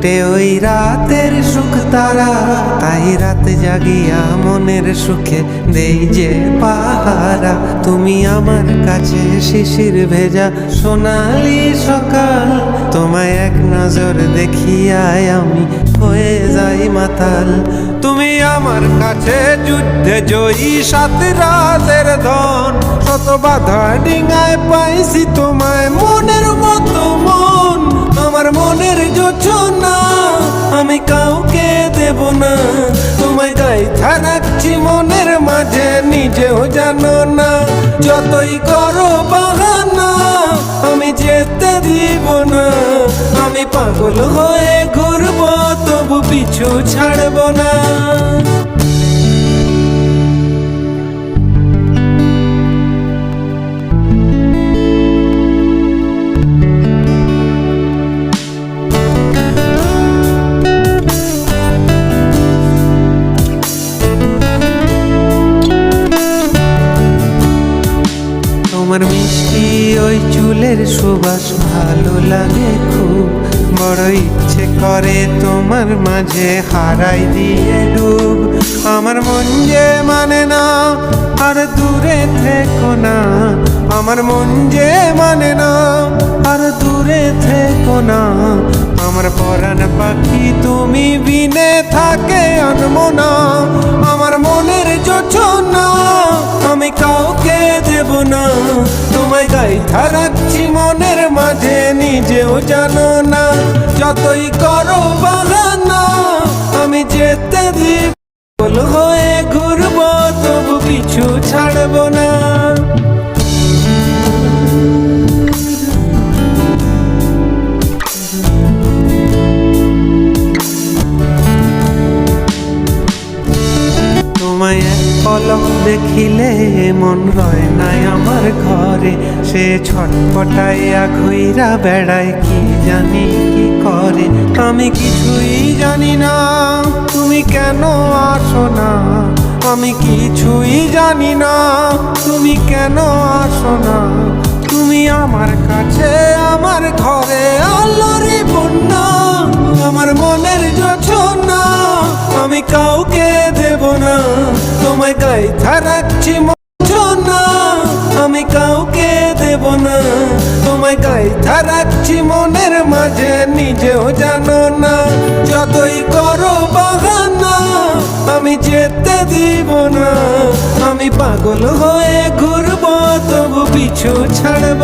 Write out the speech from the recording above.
ফুটে ওই রাতের সুখ তারা, তাই রাত জাগিয়া মনের সুখে দেই যে পাহারা। তুমি আমার কাছে শিশির ভেজা সোনালি সকাল, তোমায় এক নজর দেখিয়ায় আমি হয়ে যাই মাতাল। তুমি আমার কাছে যুদ্ধে জয়ী সাত রাতের ধন, শত বাধা ডিঙায় পাইছি তোমায় মনের মতো মন। আমার মনের যোচনা আমি কাউকে দেব না, তোমায় গাইথা রাখছি মনের মাঝে নিজেও জানো না। যতই করো বাহানা আমি যেতে দিব না, আমি পাগল হয়ে ঘুরবো তবু পিছু ছাড়ব না। তোমার মিষ্টি ওই চুলের সুবাস ভালো লাগে খুব, বড় ইচ্ছে করে তোমার মাঝে হারাই দিয়ে ডুব। আমার মন যে মানে না আর দূরে থেকো না, আমার মন যে মানে না আর দূরে থেকো না। আমার পরাণ পাখি তুমি বিনে থাকে আনমনা, আমার মনের যোচনা আমি কাউকে দেব না। তোমায় গাইথা রাখছি মনের মাঝে নিজেও জানো না। যতই করো বাহানা আমি যেতে দিব, পাগল হয়ে ঘুরবো তবু পিছু ছাড়ব না। তোমায় এক পলক দেখিলে মন রয় নাই আমার ঘরে, সে ছটপটাইয়া ঘুইরা বেড়ায় কি জানি কি করে। আমি কিছুই জানি না তুমি কেন আসো না, আমি কিছুই জানি না তুমি কেন আসো না। তুমি আমার কাছে আমার ঘরে আলোরে বন্যা, আমার মনের যোচনা আমি কাউকে দেব না। তোমায় গাইথা রাখছি না আমি কাউকে দেব না, তোমায় গাইথা রাখছি মনের মাঝে নিজেও জানো না। যতই করো বাহানা আমি যেতে দিব না, আমি পাগল হয়ে ঘুরবো তবু পিছু ছাড়ব